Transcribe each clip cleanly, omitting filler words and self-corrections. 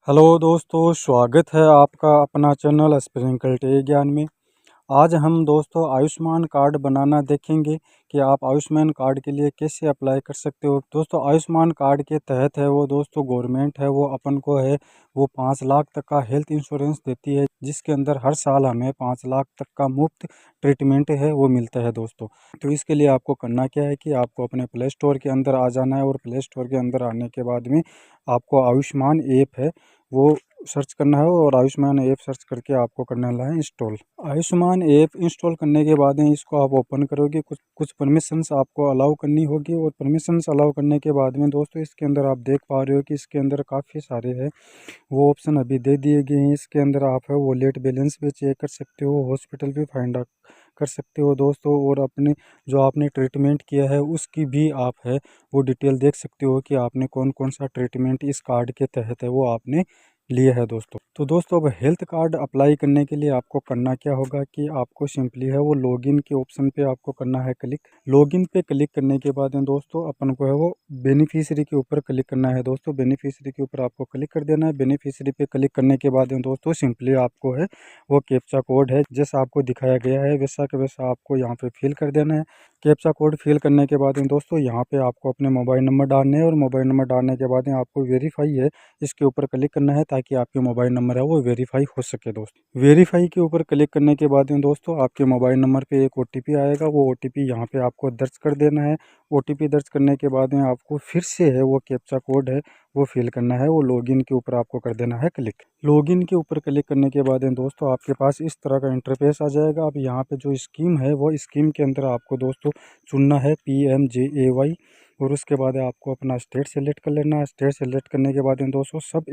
Hello दोस्तों, स्वागत है आपका अपना चैनल स्प्रिंकल टेक ज्ञान में। आज हम दोस्तों आयुष्मान कार्ड बनाना देखेंगे कि आप आयुष्मान कार्ड के लिए कैसे अप्लाई कर सकते हो। दोस्तों आयुष्मान कार्ड के तहत है वो दोस्तों गवर्नमेंट है वो अपन को है वो 5 लाख तक का हेल्थ इंश्योरेंस देती है, जिसके अंदर हर साल हमें 5 लाख तक का मुफ्त ट्रीटमेंट है वो मिलता है दोस्तों। तो इसके लिए आपको करना क्या है कि आपको अपने प्ले स्टोर के अंदर आ जाना है और प्ले स्टोर के अंदर आने के बाद में आपको आयुष्मान ऐप है वो सर्च करना है और आयुष्मान ऐप सर्च करके आपको करना है इंस्टॉल। आयुष्मान ऐप इंस्टॉल करने के बाद में इसको आप ओपन करोगे, कुछ कुछ परमिशंस आपको अलाउ करनी होगी और परमिशंस अलाउ करने के बाद में दोस्तों इसके अंदर आप देख पा रहे हो कि इसके अंदर काफ़ी सारे हैं वो ऑप्शन अभी दे दिए गए हैं। इसके अंदर आप है वॉलेट बैलेंस भी चेक कर सकते हो, हॉस्पिटल भी फाइंड आउट कर सकते हो दोस्तों, और अपने जो आपने ट्रीटमेंट किया है उसकी भी आप है वो डिटेल देख सकते हो कि आपने कौन कौन सा ट्रीटमेंट इस कार्ड के तहत है वो आपने लिए है दोस्तों। तो दोस्तों अब हेल्थ कार्ड अप्लाई करने के लिए आपको करना क्या होगा कि आपको सिंपली है वो लॉगिन के ऑप्शन पे आपको करना है क्लिक। लॉगिन पे क्लिक करने के बाद में दोस्तों अपन को है वो बेनिफिशियरी के ऊपर क्लिक करना है दोस्तों। बेनिफिशियरी के ऊपर आपको क्लिक कर देना है। बेनिफिशियरी पे क्लिक करने के बाद में दोस्तों सिंपली आपको है वो कैप्चा कोड है जैसा आपको दिखाया गया है वैसा के वैसा आपको यहाँ पे फिल कर देना है। कैप्चा कोड फिल करने के बाद में दोस्तों यहाँ पे आपको अपने मोबाइल नंबर डालने हैं और मोबाइल नंबर डालने के बाद में आपको वेरीफाई है इसके ऊपर क्लिक करना है ताकि आपके मोबाइल नंबर है वो वेरीफाई हो सके दोस्तों। वेरीफाई के ऊपर क्लिक करने के बाद में दोस्तों आपके मोबाइल नंबर पे एक ओटीपी आएगा, वो ओटीपी यहाँ पे आपको दर्ज कर देना है। ओटीपी दर्ज करने के बाद में आपको फिर से है वो कैप्चा कोड है वो फिल करना है, वो लॉगिन के ऊपर आपको कर देना है क्लिक। लॉगिन के ऊपर क्लिक करने के बाद में दोस्तों आपके पास इस तरह का इंटरफेस आ जाएगा। अब यहाँ पे जो स्कीम है वो स्कीम के अंदर आपको दोस्तों चुनना है PMJAY और उसके बाद आपको अपना स्टेट सेलेक्ट कर लेना है। स्टेट सेलेक्ट करने के बाद में दोस्तों सब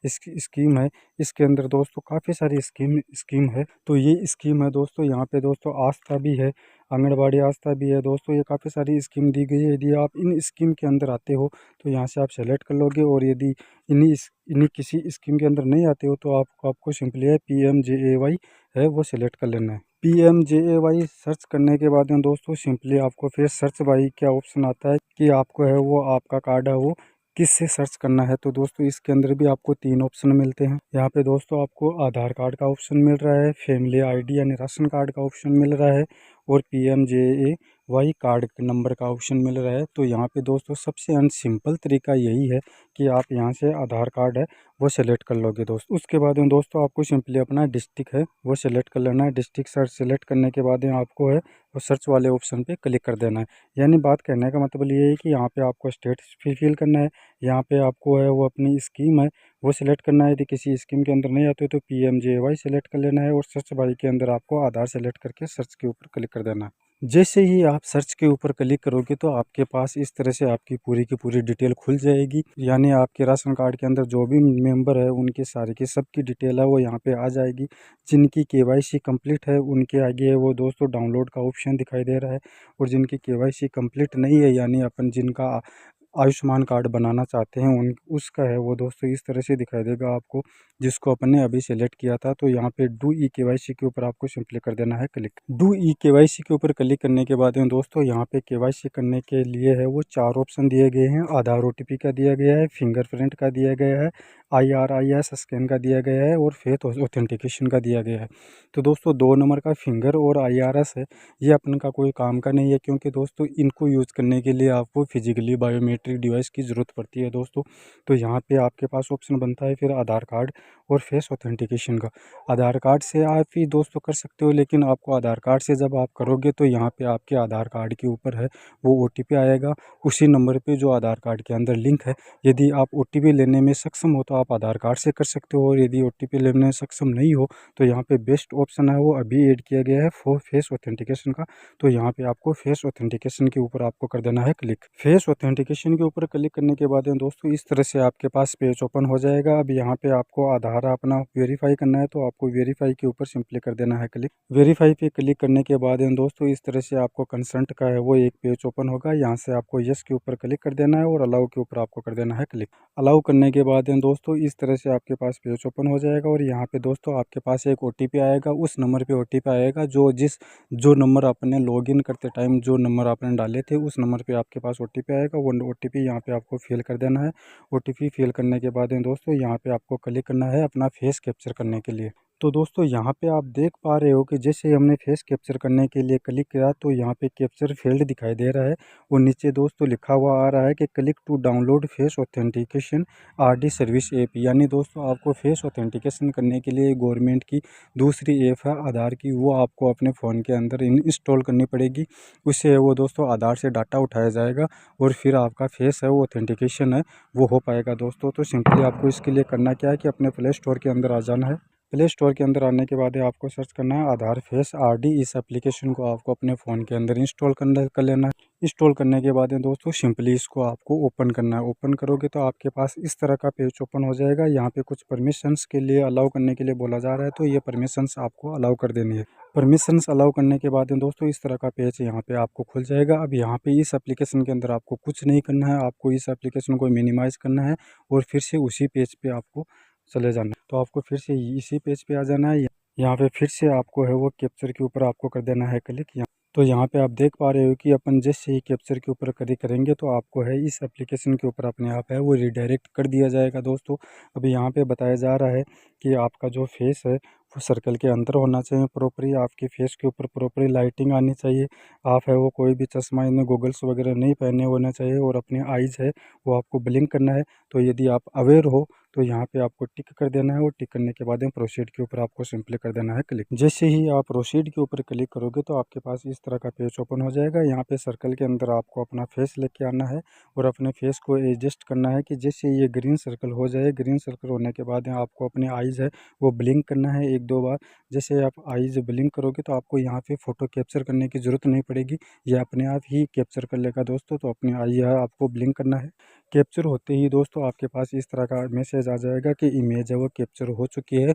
स्कीम है इसके अंदर दोस्तों काफ़ी सारी स्कीम है। तो ये स्कीम है दोस्तों, यहाँ पे दोस्तों आस्था भी है, आंगनबाड़ी आस्था भी है दोस्तों, ये काफ़ी सारी स्कीम दी गई है। यदि आप इन स्कीम के अंदर आते हो तो यहाँ से आप सेलेक्ट कर लोगे, और यदि इन्हीं किसी स्कीम के अंदर नहीं आते हो तो आपको सिंपली है PMJAY है वो सिलेक्ट कर लेना है। PMJAY सर्च करने के बाद में दोस्तों सिंपली आपको फिर सर्च बाई क्या ऑप्शन आता है कि आपको है वो आपका कार्ड है वो किस से सर्च करना है। तो दोस्तों इसके अंदर भी आपको 3 ऑप्शन मिलते हैं। यहाँ पे दोस्तों आपको आधार कार्ड का ऑप्शन मिल रहा है, फैमिली ID यानी राशन कार्ड का ऑप्शन मिल रहा है और PMJAY कार्ड नंबर का ऑप्शन मिल रहा है। तो यहाँ पे दोस्तों सबसे सिंपल तरीका यही है कि आप यहाँ से आधार कार्ड है वो सेलेक्ट कर लोगे दोस्तों। उसके बाद में दोस्तों आपको सिंपली अपना डिस्ट्रिक्ट है वो सेलेक्ट कर लेना है। डिस्ट्रिक्ट सर्च सेलेक्ट करने के बाद में आपको है वो सर्च वाले ऑप्शन पे क्लिक कर देना है। यानी बात कहने का मतलब ये है कि यहाँ पे आपको स्टेट फिल करना है, यहाँ पे आपको है वो अपनी स्कीम है वो सिलेक्ट करना है। यदि किसी स्कीम के अंदर नहीं आते तो PMJAY सेलेक्ट कर लेना है और सर्च बाई के अंदर आपको आधार सेलेक्ट करके सर्च के ऊपर क्लिक कर देना है। जैसे ही आप सर्च के ऊपर क्लिक करोगे तो आपके पास इस तरह से आपकी पूरी की पूरी डिटेल खुल जाएगी, यानी आपके राशन कार्ड के अंदर जो भी मेंबर है उनकी सारी की सबकी डिटेल है वो यहाँ पे आ जाएगी। जिनकी KYC कंप्लीट है उनके आगे है वो दोस्तों डाउनलोड का ऑप्शन दिखाई दे रहा है, और जिनकी KYC कंप्लीट नहीं है यानी अपन जिनका आयुष्मान कार्ड बनाना चाहते हैं उन उसका है वो दोस्तों इस तरह से दिखाई देगा आपको, जिसको अपन ने अभी सेलेक्ट किया था। तो यहाँ पे डू KYC के ऊपर आपको सिंपली कर देना है क्लिक। डू KYC के ऊपर क्लिक करने के बाद में दोस्तों यहाँ पे KYC करने के लिए है वो 4 ऑप्शन दिए गए हैं। आधार OTP का दिया गया है, फिंगरप्रिंट का दिया गया है, IRIS स्कैन का दिया गया है और फेस ऑथेंटिकेशन का दिया गया है। तो दोस्तों 2 नंबर का फिंगर और IRS है ये अपन का कोई काम का नहीं है, क्योंकि दोस्तों इनको यूज़ करने के लिए आपको फिजिकली बायोमेट्रिक डिवाइस की ज़रूरत पड़ती है दोस्तों। तो यहाँ पे आपके पास ऑप्शन बनता है फिर आधार कार्ड और फेस ऑथेंटिकेशन का। आधार कार्ड से आप ही दोस्तों कर सकते हो, लेकिन आपको आधार कार्ड से जब आप करोगे तो यहाँ पे आपके आधार कार्ड के ऊपर है वो OTP आएगा उसी नंबर पे जो आधार कार्ड के अंदर लिंक है। यदि आप OTP लेने में सक्षम हो तो आप आधार कार्ड से कर सकते हो, और यदि OTP लेने में सक्षम नहीं हो तो यहाँ पे बेस्ट ऑप्शन है वो अभी ऐड किया गया है फॉर फेस ऑथेंटिकेशन का। तो यहाँ पे आपको फेस ऑथेंटिकेशन के ऊपर आपको कर देना है क्लिक। फेस ऑथेंटिकेशन के ऊपर क्लिक करने के बाद दोस्तों इस तरह से आपके पास पेज ओपन हो जाएगा। अब यहाँ पे आपको आधार अपना वेरीफाई करना है तो आपको वेरीफाई के ऊपर सिंपली कर देना है क्लिक। वेरीफाई पे क्लिक करने के बाद दोस्तों इस तरह से आपको कंसेंट का है वो एक पेज ओपन होगा। यहाँ से आपको यस के ऊपर क्लिक कर देना है और अलाउ के ऊपर आपको कर देना है क्लिक। अलाउ करने के बाद दोस्तों दोस्तों इस तरह से आपके पास पेज ओपन हो जाएगा और यहाँ पे दोस्तों आपके पास एक OTP आएगा। उस नंबर पे OTP आएगा जो नंबर आपने लॉगिन करते टाइम जो नंबर आपने डाले थे उस नंबर पे आपके पास OTP आएगा। वो OTP यहाँ पे आपको फिल कर देना है। OTP फिल करने के बाद में दोस्तों यहाँ पे आपको क्लिक करना है अपना फेस कैप्चर करने के लिए। तो दोस्तों यहाँ पे आप देख पा रहे हो कि जैसे ही हमने फेस कैप्चर करने के लिए क्लिक किया तो यहाँ पे कैप्चर फील्ड दिखाई दे रहा है और नीचे दोस्तों लिखा हुआ आ रहा है कि click to download face authentication RD service app. यानी दोस्तों आपको फेस ऑथेंटिकेशन करने के लिए गवर्नमेंट की दूसरी ऐप है आधार की, वो आपको अपने फ़ोन के अंदर इंस्टॉल करनी पड़ेगी। उससे वो दोस्तों आधार से डाटा उठाया जाएगा और फिर आपका फेस है वो ऑथेंटिकेशन है वो हो पाएगा दोस्तों। तो सिंपली आपको इसके लिए करना क्या है कि अपने प्ले स्टोर के अंदर आ जाना है। प्ले स्टोर के अंदर आने के बाद आपको सर्च करना है आधार फेस RD। इस एप्लीकेशन को आपको अपने फ़ोन के अंदर इंस्टॉल कर लेना है। इंस्टॉल करने के बाद दोस्तों सिंपली इसको आपको ओपन करना है। ओपन करोगे तो आपके पास इस तरह का पेज ओपन हो जाएगा। यहाँ पे कुछ परमिशंस के लिए अलाउ करने के लिए बोला जा रहा है, तो ये परमिशंस आपको अलाउ कर देनी है। परमिशंस अलाउ करने के बाद दोस्तों इस तरह का पेज यहाँ पे आपको खुल जाएगा। अब यहाँ पे इस एप्लीकेशन के अंदर आपको कुछ नहीं करना है, आपको इस एप्लीकेशन को मिनिमाइज़ करना है और फिर से उसी पेज पे आपको चले जाना है। तो आपको फिर से इसी पेज पे आ जाना है। यहाँ पे फिर से आपको है वो कैप्चर के ऊपर आपको कर देना है क्लिक। यहाँ तो यहाँ पे आप देख पा रहे हो कि अपन जैसे ही कैप्चर के ऊपर क्लिक करेंगे तो आपको है इस एप्लीकेशन के ऊपर अपने आप है वो रिडायरेक्ट कर दिया जाएगा दोस्तों। अभी यहाँ पे बताया जा रहा है कि आपका जो फेस है वो सर्कल के अंदर होना चाहिए प्रॉपरली, आपके फेस के ऊपर प्रॉपरली लाइटिंग आनी चाहिए। आप है वो कोई भी चश्मा इनमें गोगल्स वगैरह नहीं पहने होना चाहिए और अपने आइज़ है वो आपको ब्लिंक करना है। तो यदि आप अवेयर हो तो यहाँ पे आपको टिक कर देना है और टिक करने के बाद में प्रोसीड के ऊपर आपको सिंपली कर देना है क्लिक। जैसे ही आप प्रोसीड के ऊपर क्लिक करोगे तो आपके पास इस तरह का पेज ओपन हो जाएगा। यहाँ पे सर्कल के अंदर आपको अपना फेस लेके आना है और अपने फेस को एडजस्ट करना है कि जैसे ये ग्रीन सर्कल हो जाए। ग्रीन सर्कल होने के बाद में आपको अपने आइज़ है वो ब्लिंक करना है 1-2 बार। जैसे आप आइज़ ब्लिंक करोगे तो आपको यहाँ पे फ़ोटो कैप्चर करने की ज़रूरत नहीं पड़ेगी, ये अपने आप ही कैप्चर कर लेगा दोस्तों। तो अपनी आई है आपको ब्लिंक करना है। कैप्चर होते ही दोस्तों आपके पास इस तरह का मैसेज आ जाएगा कि इमेज है वो कैप्चर हो चुकी है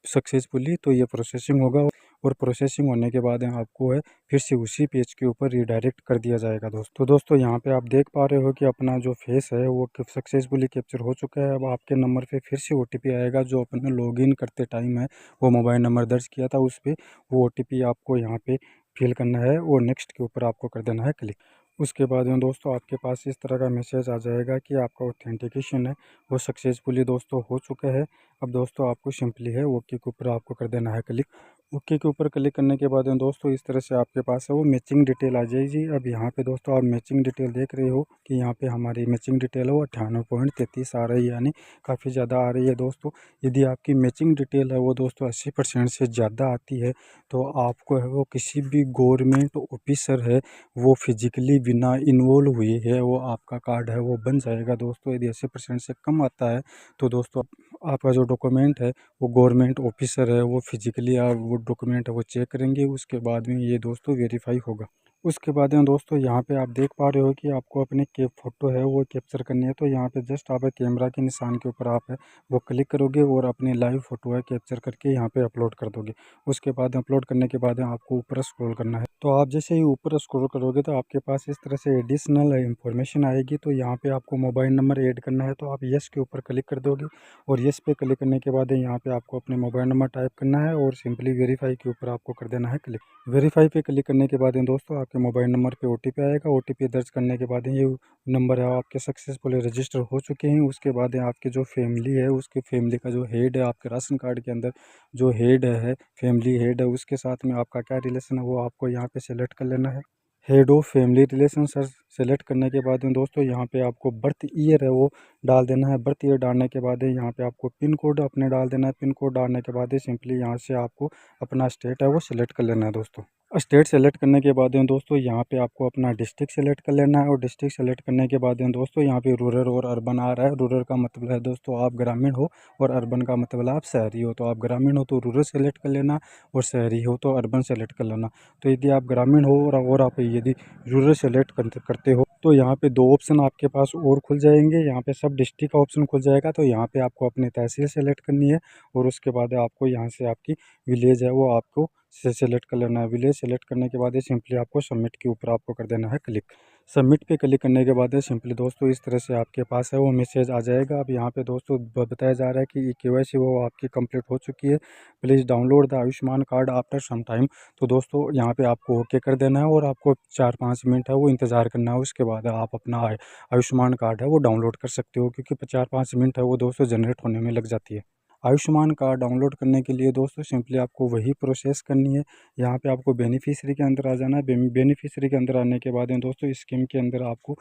सक्सेसफुली। तो ये प्रोसेसिंग होगा और प्रोसेसिंग होने के बाद आपको है फिर से उसी पेज के ऊपर रिडायरेक्ट कर दिया जाएगा दोस्तों। तो दोस्तों यहाँ पे आप देख पा रहे हो कि अपना जो फेस है वो सक्सेसफुली कैप्चर हो चुका है। अब आपके नंबर पे फिर से OTP आएगा जो अपने लॉगिन करते टाइम है वो मोबाइल नंबर दर्ज किया था उस पर वो OTP आपको यहाँ पे फिल करना है और नेक्स्ट के ऊपर आपको कर देना है क्लिक। उसके बाद में दोस्तों आपके पास इस तरह का मैसेज आ जाएगा कि आपका ऑथेंटिकेशन है वो सक्सेसफुली दोस्तों हो चुका है। अब दोस्तों आपको सिंपली है ओके के ऊपर आपको कर देना है क्लिक। ओके के ऊपर क्लिक करने के बाद में दोस्तों इस तरह से आपके पास है वो मैचिंग डिटेल आ जाएगी। अब यहाँ पे दोस्तों आप मैचिंग डिटेल देख रहे हो कि यहाँ पे हमारी मैचिंग डिटेल है वो 98.33 आ रही है, यानी काफ़ी ज़्यादा आ रही है दोस्तों। यदि आपकी मैचिंग डिटेल है वो दोस्तों 80% से ज़्यादा आती है तो आपको है वो किसी भी गवर्नमेंट ऑफिसर है वो फिजिकली बिना इन्वॉल्व हुए है वो आपका कार्ड है वो बन जाएगा दोस्तों। यदि 80% से कम आता है तो दोस्तों आपका जो डॉक्यूमेंट है वो गवर्नमेंट ऑफिसर है वो फिजिकली आप वो डॉक्यूमेंट है वो चेक करेंगे, उसके बाद में ये दोस्तों वेरीफाई होगा। उसके बाद में दोस्तों यहाँ पे आप देख पा रहे हो कि आपको अपनी फ़ोटो है वो कैप्चर करनी है। तो यहाँ पे जस्ट आप कैमरा के निशान के ऊपर आप है वो क्लिक करोगे और अपनी लाइव फ़ोटो है कैप्चर करके यहाँ पे अपलोड कर दोगे। उसके बाद अपलोड करने के बाद आपको ऊपर स्क्रॉल करना है। तो आप जैसे ही ऊपर स्क्रॉल करोगे तो आपके पास इस तरह से एडिशनल इन्फॉर्मेशन आएगी। तो यहाँ पे आपको मोबाइल नंबर ऐड करना है, तो आप यस के ऊपर क्लिक कर दोगे और यस पे क्लिक करने के बाद यहाँ पे आपको अपने मोबाइल नंबर टाइप करना है और सिंपली वेरीफाई के ऊपर आपको कर देना है क्लिक। वेरीफाई पे क्लिक करने के बाद दोस्तों आपके मोबाइल नंबर पे OTP आएगा। OTP दर्ज करने के बाद ये नंबर है आपके सक्सेसफुली रजिस्टर हो चुके हैं। उसके बाद आपकी जो फैमिली है उसके फैमिली का जो हेड है आपके राशन कार्ड के अंदर जो हेड है फैमिली हेड है उसके साथ में आपका क्या रिलेशन है वो आपको यहाँ पे सेलेक्ट कर लेना है। Head of family relation sir select करने के बाद में दोस्तों यहाँ पे आपको बर्थ ईयर है वो डाल देना है। बर्थ ईयर डालने के बाद यहाँ पे आपको पिन कोड अपने डाल देना है। पिन कोड डालने के बाद सिंपली यहाँ से आपको अपना स्टेट है वो सिलेक्ट कर लेना है दोस्तों। स्टेट सेलेक्ट करने के बाद में दोस्तों यहाँ पे आपको अपना डिस्ट्रिक्ट सेलेक्ट कर लेना है और डिस्ट्रिक्ट सेलेक्ट करने के बाद में दोस्तों यहाँ पे रूरल और अर्बन आ रहा है। रूरल का मतलब है दोस्तों आप ग्रामीण हो और अर्बन का मतलब आप शहरी हो। तो आप ग्रामीण हो तो रूरल सेलेक्ट कर लेना और शहरी हो तो अर्बन सेलेक्ट कर लेना। तो यदि आप ग्रामीण हो और आप यदि रूरल सेलेक्ट करते हो तो यहाँ पे 2 ऑप्शन आपके पास और खुल जाएंगे। यहाँ पे सब डिस्ट्रिक्ट का ऑप्शन खुल जाएगा। तो यहाँ पे आपको अपनी तहसील सेलेक्ट करनी है और उसके बाद आपको यहाँ से आपकी विलेज है वो आपको से सेलेक्ट कर लेना है विलेज। सेलेक्ट करने के बाद ये सिंपली आपको सबमिट के ऊपर आपको कर देना है क्लिक। सबमिट पे क्लिक करने के बाद सिंपली दोस्तों इस तरह से आपके पास है वो मैसेज आ जाएगा। अब यहाँ पे दोस्तों बताया जा रहा है कि KYC वो आपकी कंप्लीट हो चुकी है, please download the Ayushman card after some time. तो दोस्तों यहाँ पे आपको ओके कर देना है और आपको 4-5 मिनट है वो इंतज़ार करना है। उसके बाद आप अपना आयुष्मान कार्ड है वो डाउनलोड कर सकते हो, क्योंकि 4-5 मिनट है वो दोस्तों जनरेट होने में लग जाती है। आयुष्मान कार्ड डाउनलोड करने के लिए दोस्तों सिंपली आपको वही प्रोसेस करनी है। यहाँ पे आपको बेनिफिशियरी के अंदर आ जाना है। बेनिफिशियरी के अंदर आने के बाद दोस्तों स्कीम के अंदर आपको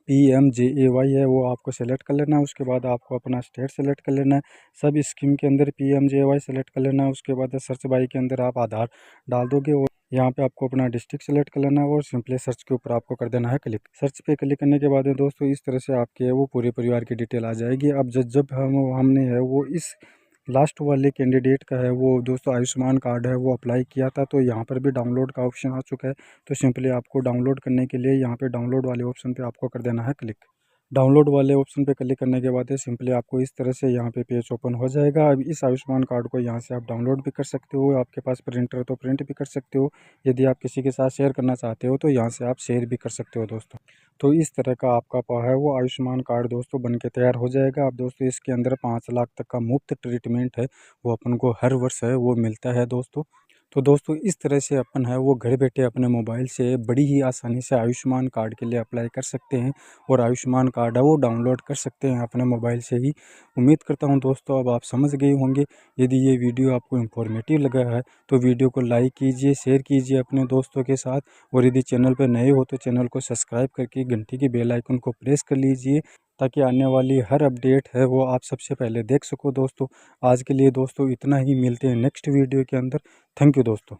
PMJAY है वो आपको सेलेक्ट कर लेना है। उसके बाद आपको अपना स्टेट सेलेक्ट कर लेना है। सब स्कीम के अंदर PMJAY सेलेक्ट कर लेना है। उसके बाद सर्च बाई के अंदर आप आधार डाल दोगे और यहाँ पे आपको अपना डिस्ट्रिक्ट सेलेक्ट कर लेना है और सिंपली सर्च के ऊपर आपको कर देना है क्लिक। सर्च पे क्लिक करने के बाद दोस्तों इस तरह से आपके वो पूरे परिवार की डिटेल आ जाएगी। अब जब हमने है वो इस लास्ट वाले कैंडिडेट का है वो दोस्तों आयुष्मान कार्ड है वो अप्लाई किया था, तो यहाँ पर भी डाउनलोड का ऑप्शन आ चुका है। तो सिंपली आपको डाउनलोड करने के लिए यहाँ पे डाउनलोड वाले ऑप्शन पे आपको कर देना है क्लिक। डाउनलोड वाले ऑप्शन पे क्लिक करने के बाद सिंपली आपको इस तरह से यहाँ पे पेज ओपन हो जाएगा। अब इस आयुष्मान कार्ड को यहाँ से आप डाउनलोड भी कर सकते हो, आपके पास प्रिंटर तो प्रिंट भी कर सकते हो, यदि आप किसी के साथ शेयर करना चाहते हो तो यहाँ से आप शेयर भी कर सकते हो दोस्तों। तो इस तरह का आपका है वो आयुष्मान कार्ड दोस्तों बन के तैयार हो जाएगा। अब दोस्तों इसके अंदर 5 लाख तक का मुफ्त ट्रीटमेंट है वो अपन को हर वर्ष है वो मिलता है दोस्तों। तो दोस्तों इस तरह से अपन है वो घर बैठे अपने मोबाइल से बड़ी ही आसानी से आयुष्मान कार्ड के लिए अप्लाई कर सकते हैं और आयुष्मान कार्ड है वो डाउनलोड कर सकते हैं अपने मोबाइल से ही। उम्मीद करता हूं दोस्तों अब आप समझ गए होंगे। यदि ये वीडियो आपको इन्फॉर्मेटिव लगा है तो वीडियो को लाइक कीजिए, शेयर कीजिए अपने दोस्तों के साथ, और यदि चैनल पर नए हो तो चैनल को सब्सक्राइब करके घंटी की बेल आइकन को प्रेस कर लीजिए, ताकि आने वाली हर अपडेट है वो आप सबसे पहले देख सको दोस्तों। आज के लिए दोस्तों इतना ही, मिलते हैं नेक्स्ट वीडियो के अंदर। थैंक यू दोस्तों।